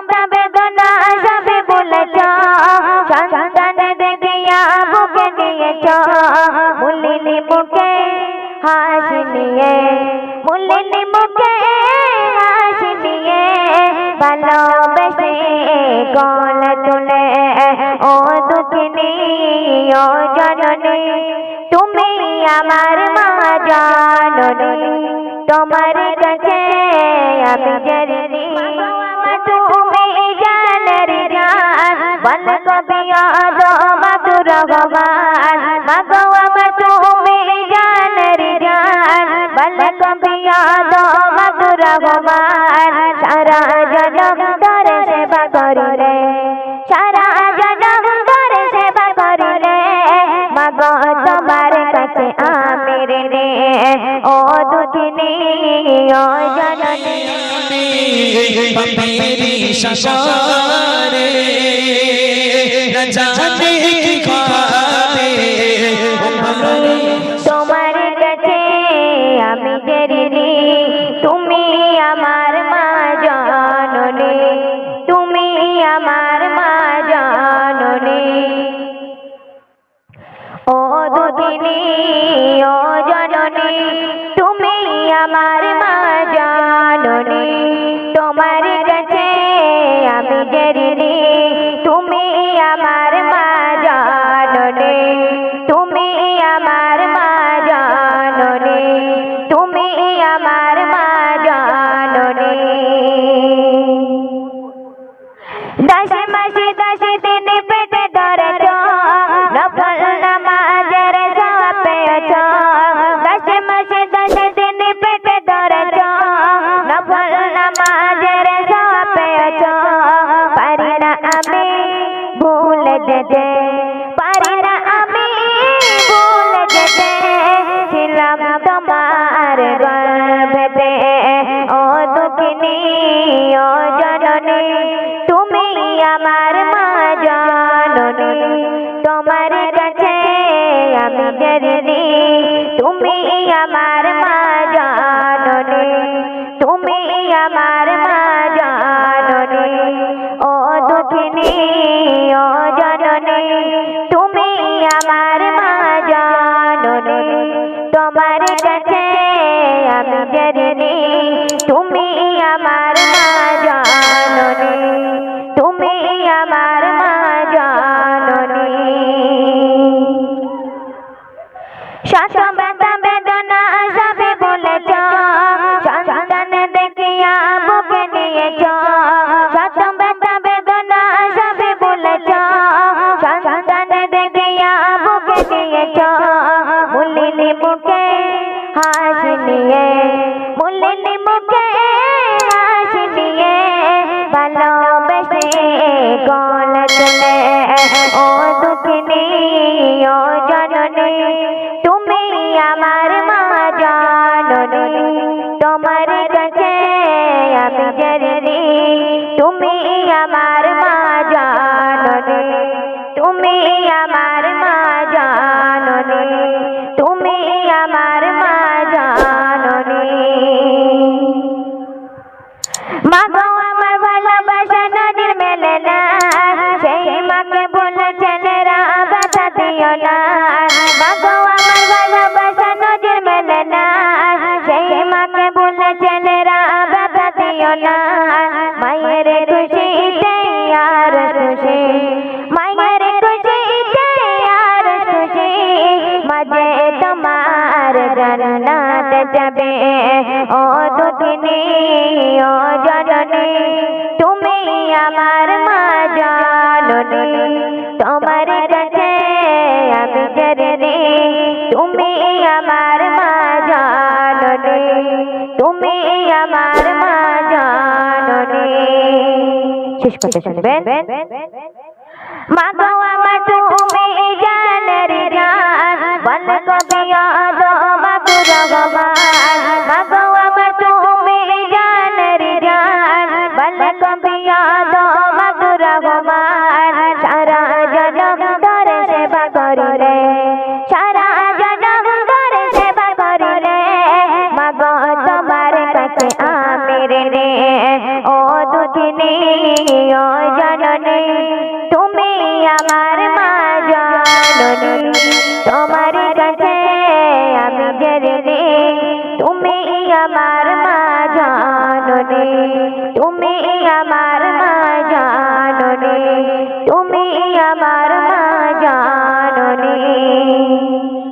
ব্যথা বেদনা সবে বলেছ, সন্তান দেখিয়া বুকে নিয়েছ, মুলিনি মুখে হাসি নিয়ে, মুলিনি মুখে হাসি নিয়ে, ভালোবেসে গল তুলে ও দুঃখিনী ও জননী, তুমি আমার মা জননী, তোমার কাছে আমি জননী, তুমি জানের জান, বল কবি আদো মাতুর ভগবান, মাগো আমার তুমি জানের জান, বল কবি আদো মাতুর ভগবান, সারা জনম ধরে সেবা করিলে, সারা জনম ধরে সেবা করিলে, মাগো তোমার কাছে আমি ঋণী, ও দুঃখিনী ও জননী, मेरी शशारे न जाने की ख्वाबे তোমার কাছে আমি ঋণী, তুমি আমার মা জননী, তুমি আমার মা জননী, ও দুঃখিনী ও জননী, তুমি আমার মা জননী, তোমার কাছে আমি ঋণী, তুমি আমার মা জননী, তুমি আমার মা জননী, তুমি আমার মা জননী। 10 মাসে 10 দিন পেটে ধরেছ, নফল নামাজের সওয়াব পেয়েছ, 10 মাসে 10 দিন পেটে ধরেছ, নফল নামাজের সওয়াব পেয়েছ, পারি না আমি ভুলে যেতে, পারি না আমি ভুলে যেতে, ছিলাম তোমার গর্ভেতে, ও দুঃখিনী ও জননী, তুমি আমার মা জননী, তোমার কাছে আমি ঋণী, তুমি আমার মা জননী, তুমি আমার মা জননী, ও দুঃখিনী ও জননী, তুমি আমার মা জননী, তোমার কাছে আমি ঋণী, তুমি আমার মা জননী, তুমি আমার মা জননী। শত ব্যথা বেদনা সবে বলেছ, সন্তান দেখিয়া বুকে নিয়েছ, শত ব্যথা বেদনা সবে বলেছ, সন্তান দেখিয়া বুকে নিয়েছ, মুলিনি মুখে হাসি নিয়ে, মুলিনি মুখে হাসি নিয়ে, ভালোবেসে গল তুলে ও দুঃখিনী ও জননী, তুমি আমার মা জননী, তোমার কাছে আমি ঋণী, তুমি আমার মা জননী, তুমি আমার মা জননী, তুমি আমার মা জননী। মাগো আমার ভালোবাসা নদীর মেলে না, সেই মাকে বলেছেন ব্যথা দিও না, মাগো আমার ভালোবাসা নদীর মেলে না, সেই মাকে বলেছেন ব্যথা দিও না, মায়ের খুশিতে আর খুশি, মায়ের খুশিতে আর খুশি, মাঝে তোমার জান্নাত যাবে, ও দুঃখিনী ও জননী, তুমি আমার মা জননী, তোমার কাছে আমি ঋণী, তুমি আমার মা জননী, তুমি আমার মা জননী। শেষ কথা শুনবেন। মাগো আমার তুমি জানের জান, বল কবি আদো মাতুর ভগবান, মাগো আমার তুমি জানের জান, বল কবি আদো মাতুর ভগবান, সারা জনম ধরে সেবা করিলে, সারা জনম ধরে সেবা করিলে, মাগো তোমার কাছে আমি ঋণী, ও দুঃখিনী ও জননী তুমি আমার মা জননী তোমার কাছে আমি জেনে তুমি আমার মা জননী তুমি আমার মা জননী তুমি আমার মা জননী